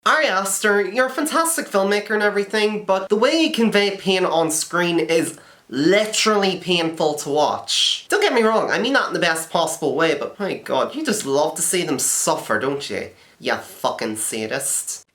Ari Aster, you're a fantastic filmmaker and everything, but the way you convey pain on screen is literally painful to watch. Don't get me wrong, I mean that in the best possible way, but my god, you just love to see them suffer, don't you? You fucking sadist.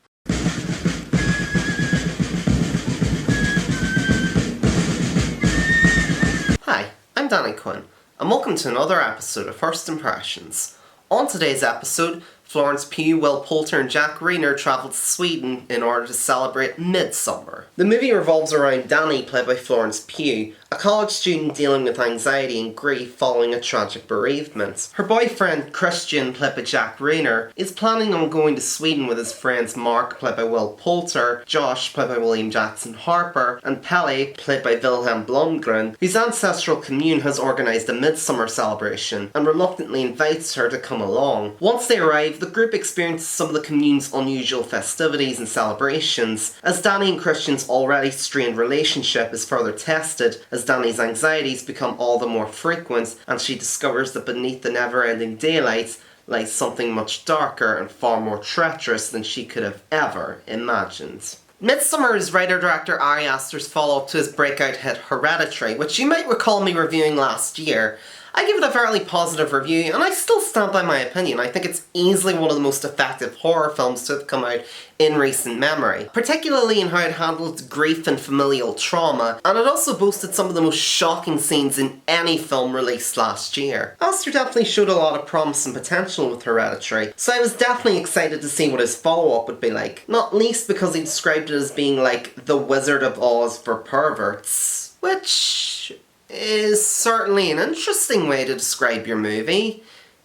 Hi, I'm Danny Quinn, and welcome to another episode of First Impressions. On today's episode, Florence Pugh, Will Poulter and Jack Reynor travel to Sweden in order to celebrate Midsommar. The movie revolves around Danny, played by Florence Pugh, a college student dealing with anxiety and grief following a tragic bereavement. Her boyfriend, Christian, played by Jack Reynor, is planning on going to Sweden with his friends Mark, played by Will Poulter, Josh, played by William Jackson Harper, and Pelle, played by Wilhelm Blomgren, whose ancestral commune has organised a midsummer celebration and reluctantly invites her to come along. Once they arrive, the group experiences some of the commune's unusual festivities and celebrations, as Danny and Christian's already strained relationship is further tested as Danny's anxieties become all the more frequent and she discovers that beneath the never-ending daylight lies something much darker and far more treacherous than she could have ever imagined. Midsommar is writer-director Ari Aster's follow-up to his breakout hit Hereditary, which you might recall me reviewing last year. I give it a fairly positive review, and I still stand by my opinion. I think it's easily one of the most effective horror films to have come out in recent memory, particularly in how it handled grief and familial trauma, and it also boasted some of the most shocking scenes in any film released last year. Aster definitely showed a lot of promise and potential with Hereditary, so I was definitely excited to see what his follow-up would be like, not least because he described it as being like the Wizard of Oz for perverts, which is certainly an interesting way to describe your movie.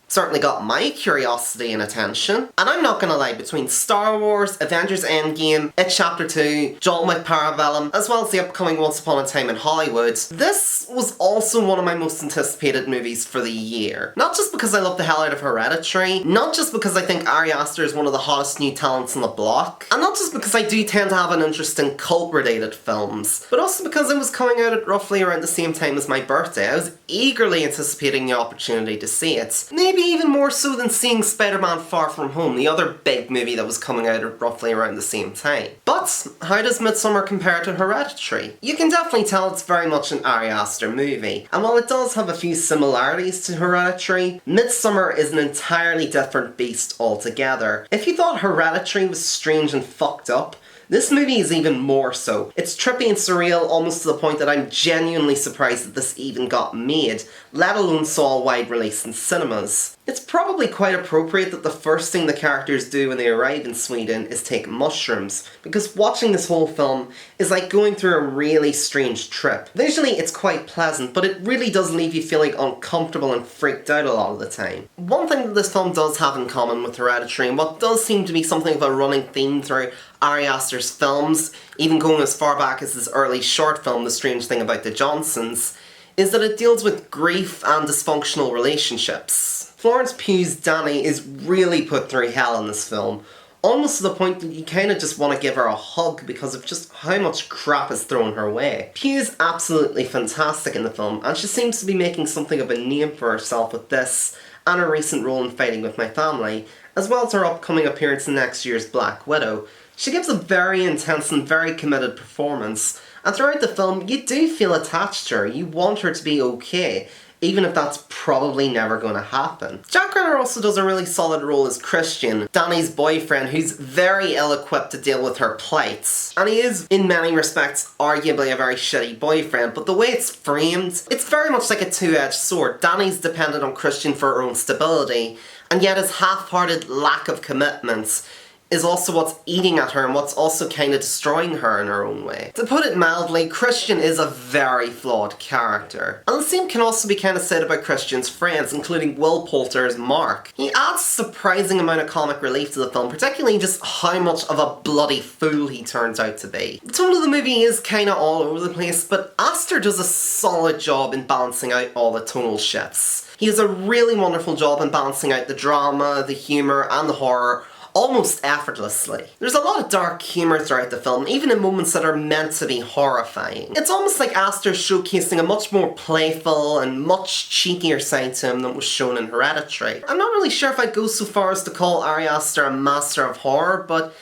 Certainly got my curiosity and attention. And I'm not gonna lie, between Star Wars, Avengers Endgame, It Chapter 2, John Wick Parabellum, as well as the upcoming Once Upon a Time in Hollywood, this was also one of my most anticipated movies for the year. Not just because I love the hell out of Hereditary, not just because I think Ari Aster is one of the hottest new talents on the block, and not just because I do tend to have an interest in cult-related films, but also because it was coming out at roughly around the same time as my birthday. I was eagerly anticipating the opportunity to see it. Maybe even more so than seeing Spider-Man Far From Home, the other big movie that was coming out at roughly around the same time. But how does Midsommar compare to Hereditary? You can definitely tell it's very much an Ari Aster movie, and while it does have a few similarities to Hereditary, Midsommar is an entirely different beast altogether. If you thought Hereditary was strange and fucked up, this movie is even more so. It's trippy and surreal, almost to the point that I'm genuinely surprised that this even got made, let alone saw a wide release in cinemas. It's probably quite appropriate that the first thing the characters do when they arrive in Sweden is take mushrooms, because watching this whole film is like going through a really strange trip. Visually it's quite pleasant, but it really does leave you feeling uncomfortable and freaked out a lot of the time. One thing that this film does have in common with Hereditary, and what does seem to be something of a running theme through Ari Aster's films, even going as far back as his early short film The Strange Thing About the Johnsons, is that it deals with grief and dysfunctional relationships. Florence Pugh's Danny is really put through hell in this film, almost to the point that you kinda just want to give her a hug because of just how much crap is thrown her way. Pugh is absolutely fantastic in the film, and she seems to be making something of a name for herself with this, and her recent role in Fighting With My Family, as well as her upcoming appearance in next year's Black Widow. She gives a very intense and very committed performance, and throughout the film you do feel attached to her. You want her to be okay, even if that's probably never going to happen. Jack Reynor also does a really solid role as Christian, Danny's boyfriend, who's very ill-equipped to deal with her plights. And he is, in many respects, arguably a very shitty boyfriend, but the way it's framed, it's very much like a two-edged sword. Danny's dependent on Christian for her own stability, and yet his half-hearted lack of commitment is also what's eating at her and what's also kind of destroying her in her own way. To put it mildly, Christian is a very flawed character. And the same can also be kind of said about Christian's friends, including Will Poulter's Mark. He adds a surprising amount of comic relief to the film, particularly just how much of a bloody fool he turns out to be. The tone of the movie is kind of all over the place, but Aster does a solid job in balancing out all the tonal shifts. He does a really wonderful job in balancing out the drama, the humour, and the horror, almost effortlessly. There's a lot of dark humour throughout the film, even in moments that are meant to be horrifying. It's almost like Aster showcasing a much more playful and much cheekier side to him than was shown in Hereditary. I'm not really sure if I'd go so far as to call Ari Aster a master of horror, but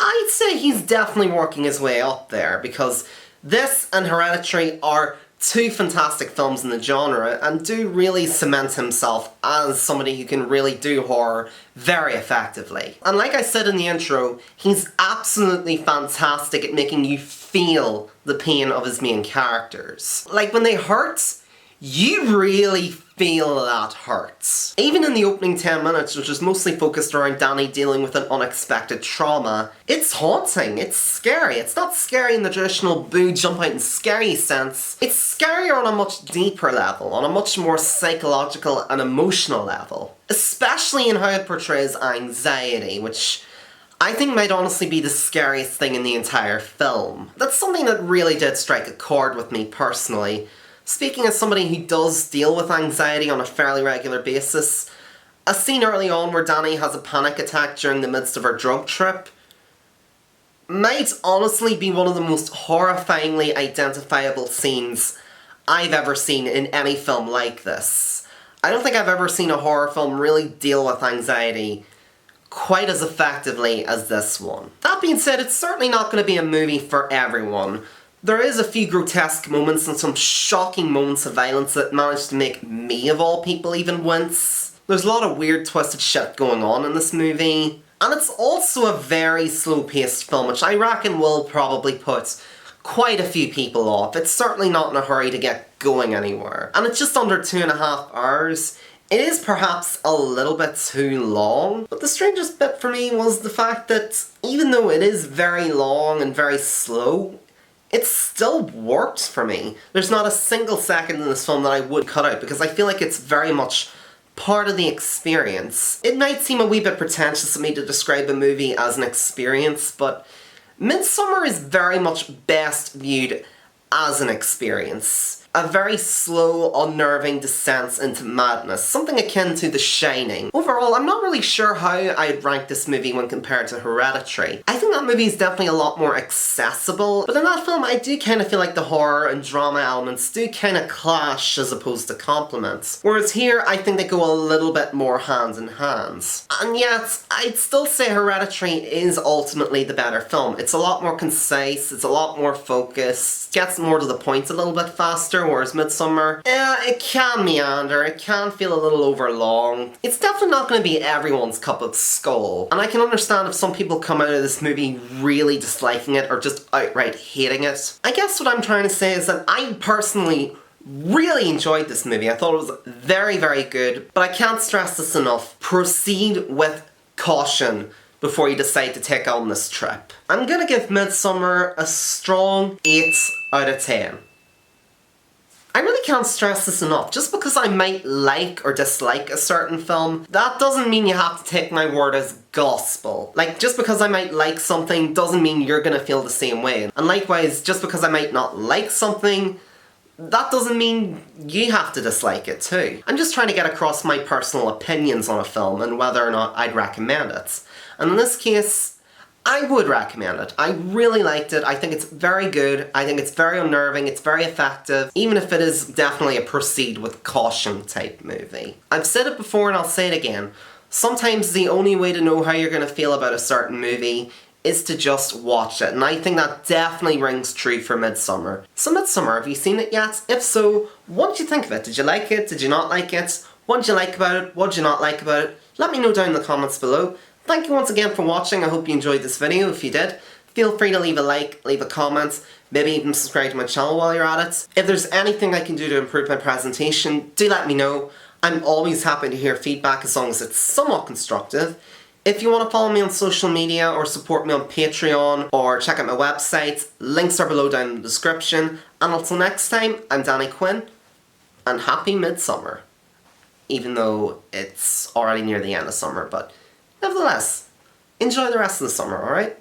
I'd say he's definitely working his way up there, because this and Hereditary are two fantastic films in the genre and do really cement himself as somebody who can really do horror very effectively. And like I said in the intro, he's absolutely fantastic at making you feel the pain of his main characters. Like, when they hurt, you really feel that hurt. Even in the opening 10 minutes, which is mostly focused around Danny dealing with an unexpected trauma, it's haunting, it's scary. It's not scary in the traditional boo, jump out and scary sense. It's scarier on a much deeper level, on a much more psychological and emotional level. Especially in how it portrays anxiety, which I think might honestly be the scariest thing in the entire film. That's something that really did strike a chord with me personally. Speaking as somebody who does deal with anxiety on a fairly regular basis, a scene early on where Danny has a panic attack during the midst of her drug trip might honestly be one of the most horrifyingly identifiable scenes I've ever seen in any film like this. I don't think I've ever seen a horror film really deal with anxiety quite as effectively as this one. That being said, it's certainly not going to be a movie for everyone. There is a few grotesque moments and some shocking moments of violence that managed to make me, of all people, even wince. There's a lot of weird twisted shit going on in this movie. And it's also a very slow-paced film, which I reckon will probably put quite a few people off. It's certainly not in a hurry to get going anywhere. And it's just under 2.5 hours. It is perhaps a little bit too long, but the strangest bit for me was the fact that even though it is very long and very slow, it still works for me. There's not a single second in this film that I would cut out, because I feel like it's very much part of the experience. It might seem a wee bit pretentious of me to describe a movie as an experience, but Midsommar is very much best viewed as an experience. A very slow, unnerving descent into madness, something akin to The Shining. Overall, I'm not really sure how I'd rank this movie when compared to Hereditary. I think that movie is definitely a lot more accessible, but in that film I do kind of feel like the horror and drama elements do kind of clash as opposed to complement. Whereas here, I think they go a little bit more hand in hand. And yet, I'd still say Hereditary is ultimately the better film. It's a lot more concise, it's a lot more focused, gets more to the point a little bit faster, whereas Midsommar, it can meander, it can feel a little overlong. It's definitely not going to be everyone's cup of skull, and I can understand if some people come out of this movie really disliking it or just outright hating it. I guess what I'm trying to say is that I personally really enjoyed this movie. I thought it was very, very good, but I can't stress this enough. Proceed with caution before you decide to take on this trip. I'm gonna give Midsommar a strong 8 out of 10. I really can't stress this enough. Just because I might like or dislike a certain film, that doesn't mean you have to take my word as gospel. Like, just because I might like something doesn't mean you're gonna feel the same way. And likewise, just because I might not like something, that doesn't mean you have to dislike it too. I'm just trying to get across my personal opinions on a film and whether or not I'd recommend it. And in this case, I would recommend it. I really liked it. I think it's very good. I think it's very unnerving. It's very effective, even if it is definitely a proceed with caution type movie. I've said it before and I'll say it again. Sometimes the only way to know how you're going to feel about a certain movie is to just watch it, and I think that definitely rings true for Midsommar. So Midsommar, have you seen it yet? If so, what did you think of it? Did you like it? Did you not like it? What did you like about it? What did you not like about it? Let me know down in the comments below. Thank you once again for watching. I hope you enjoyed this video. If you did, feel free to leave a like, leave a comment, maybe even subscribe to my channel while you're at it. If there's anything I can do to improve my presentation, do let me know. I'm always happy to hear feedback as long as it's somewhat constructive. If you want to follow me on social media or support me on Patreon or check out my website, links are below down in the description. And until next time, I'm Danny Quinn, and happy Midsommar. Even though it's already near the end of summer, but nevertheless, enjoy the rest of the summer, alright?